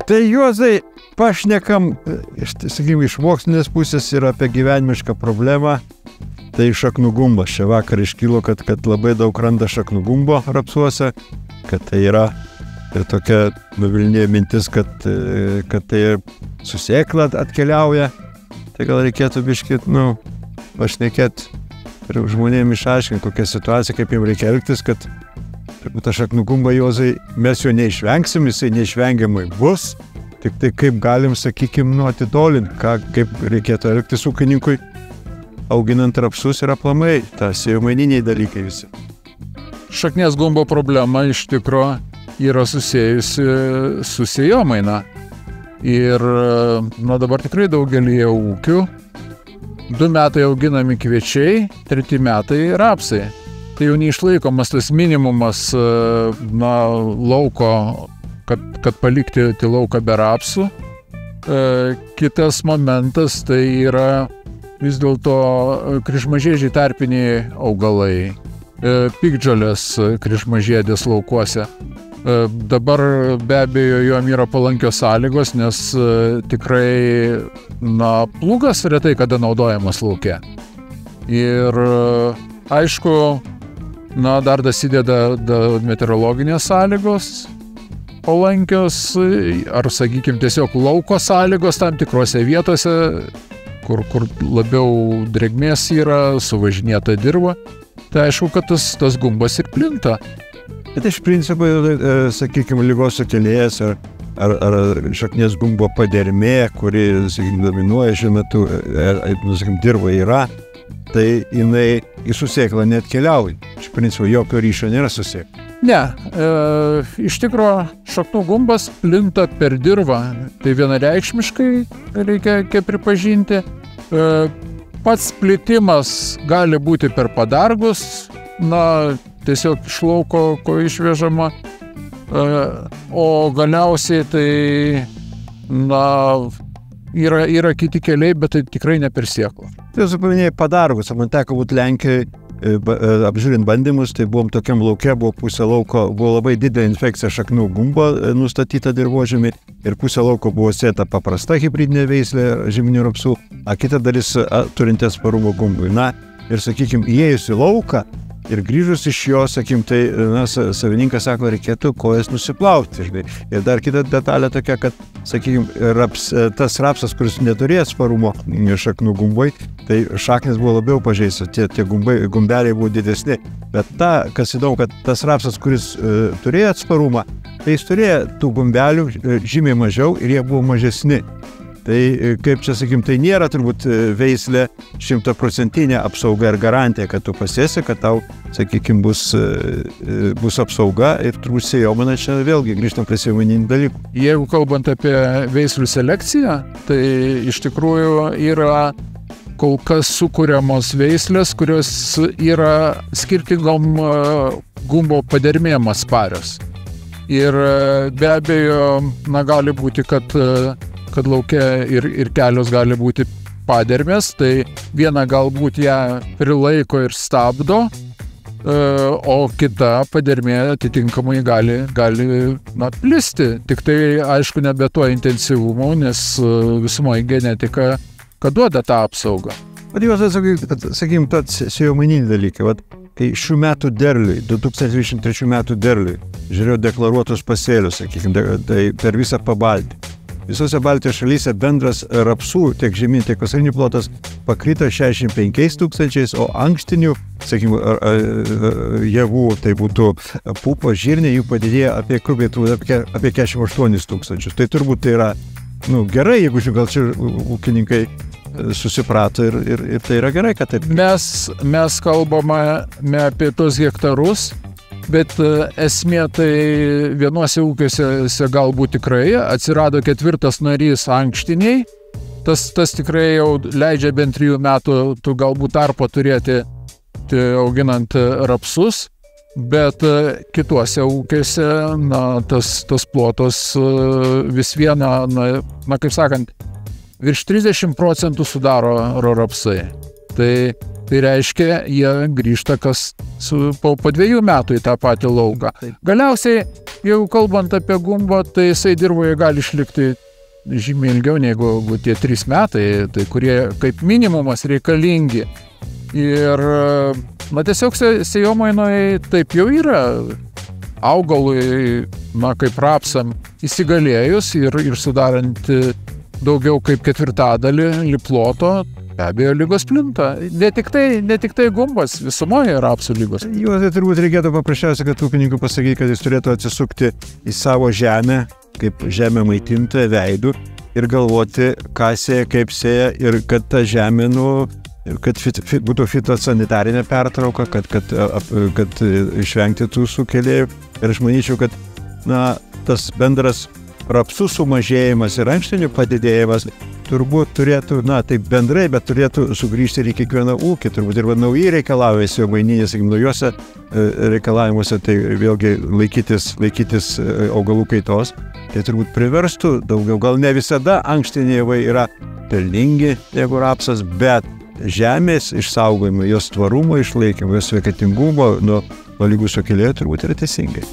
Tai Juozai, pašnekam, sakykime, iš mokslinės pusės ir apie gyvenimišką problemą. Tai šaknų gumbas. Šią vakar iškilo, kad labai daug randa šaknų gumbo rapsuose, kad tai yra ir tokia nuvilnė mintis, kad tai su sėkla atkeliauja. Tai gal reikėtų biškit, pašnekėt ir žmonėms išaiškinti, kokia situacija, kaip jiems reikia elgtis, kad tą šaknų gumbą, Juozai, mes jo neišvengsim, jisai neišvengiamai bus, tik tai kaip galim, sakykime, atitolinti, kaip reikėtų elgtis ūkininkui, auginant rapsus ir aplamai, sėjomaininiai dalykai visi. Šaknies gumbo problema iš tikro yra susijusi su sėjomaina. Ir dabar tikrai daugelyje ūkių 2 metai auginami kviečiai, 3 metai rapsai. Tai jau neišlaikomas tas minimumas lauko, kad palikti lauką be rapsų. Kitas momentas tai yra vis dėlto kryžmažiedžiai tarpiniai augalai, piktžolės kryžmažiedės laukuose. Dabar be abejo jom yra palankios sąlygos, nes tikrai plūgas retai kada naudojamas lauke. Ir aišku, dar dasideda meteorologinės sąlygos palankios, ar sakykime tiesiog lauko sąlygos tam tikrose vietose, kur labiau drėgmės yra, suvažinėta dirva. Tai aišku, kad tas gumbas ir plinta. Bet iš principo, sakykime, ligos sukėlėjas ar šaknies gumbo padermė, kuri, sakykime, dominuoja šiuo metu, sakykime, dirva yra, tai jinai į susėklą neatkeliauja. Iš principo, jokio ryšio nėra susėklą. Ne, iš tikro šaknų gumbas plinta per dirvą, tai vienareikšmiškai reikia pripažinti. Pats plitimas gali būti per padargus, tiesiog iš lauko, ko išvežama, o galiausiai tai, yra kiti keliai, bet tai tikrai ne per sėklą. Tai jūs paminėjai padargus, man teko būti Lenkijoje, apžiūrint bandymus, tai buvom tokiam lauke, buvo pusė lauko, buvo labai didelė infekcija šaknų gumbo nustatyta dirvožemį ir pusė lauko buvo sėta paprasta hibridinė veislė žieminių rapsų, o kita dalis turinti atsparumo gumbui. Ir, sakykime, įėjus į lauką ir grįžus iš jo, sakykime, tai savininkas sako, reikėtų kojas nusiplauti. Ir dar kita detalė tokia, kad, sakykime, tas rapsas, kuris neturėjo atsparumo šaknų gumbui, tai šaknis buvo labiau pažeistas, tie gumbeliai buvo didesni. Bet kas įdomu, kad tas rapsas, kuris turėjo atsparumą, tai jis turėjo tų gumbelių žymiai mažiau ir jie buvo mažesni. Tai kaip čia, sakykim, tai nėra turbūt veislė 100% apsauga ir garantija, kad tu pasėsi, kad tau, sakykim, bus apsauga ir turbūt sėjomaina čia vėlgi grįžtam prie sėjomaininių dalykų. Jeigu kalbant apie veislių selekciją, tai iš tikrųjų yra kol kas sukuriamos veislės, kurios yra skirtingom gumbo padermėm atsparios. Ir be abejo, gali būti, kad lauke ir kelios gali būti padermės, tai viena galbūt ją prilaiko ir stabdo, o kita padermė atitinkamai gali plisti. Tik tai, aišku, nebe tuo intensyvumu, nes visumoje genetika, kad duoda tą apsaugą. Bet jūs, sakykim, sėjomaininiai dalykai, kai šių metų derliui, 2023 metų derliui, žiūrėjau deklaruotus pasėlius, sakykim, tai per visą Pabaltį. Visose Baltijos šalyse bendras rapsų tiek žemyn, tiek vasarinių plotas pakrito 65 000, o ankštinių, sakykime, javų, tai būtų pupo, žirniai, jų padidėjo apie 48 000. Tai turbūt tai yra gerai, jeigu gal čia ūkininkai susiprato ir tai yra gerai, kad taip. Mes kalbame apie tos hektarus, bet esmė tai vienuose ūkiuose galbūt tikrai atsirado 4. narys ankštiniai. Tas tikrai jau leidžia bent 3 metų tu galbūt tarpo turėti auginant rapsus, bet kituose ūkiuose tas plotas vis viena, kaip sakant, virš 30% sudaro rapsai. Tai Tai reiškia, jie grįžta po 2 metų į tą patį lauką. Galiausiai, jeigu kalbant apie gumbą, tai jisai dirvoje gali išlikti žymiai ilgiau negu tie 3 metai, tai kurie kaip minimumas reikalingi. Ir, tiesiog sėjomainoj taip jau yra augalui, kaip rapsam, įsigalėjus ir sudarant daugiau kaip 1/4 ploto, be abejo, lygos plinta. Ne tik tai gumbas, visumoje rapsų lygos. Jo, tai turbūt reikėtų paprasčiausiai, kad ūkininkui pasakyti, kad jis turėtų atsisukti į savo žemę, kaip žemę maitintoją veidų ir galvoti, ką sėja, kaip sėja ir kad ta žemė, kad būtų fitosanitarinė pertrauka, kad išvengti tų sukėlėjų. Ir aš manyčiau, kad tas bendras rapsų sumažėjimas ir ankštinių padidėjimas turbūt turėtų, taip bendrai, bet turėtų sugrįžti ir į kiekvieną ūkį. Turbūt ir nauji reikalavimai sėjomaininės, sakykim, naujuose reikalavimuose, tai vėlgi laikytis augalų kaitos. Tai turbūt priverstų daugiau. Gal ne visada ankštiniai javai yra pelningi, jeigu rapsas, bet žemės išsaugojimo, jos tvarumo išlaikymo, jos sveikatingumo nuo lygų sukėlėjų turbūt yra teisingai.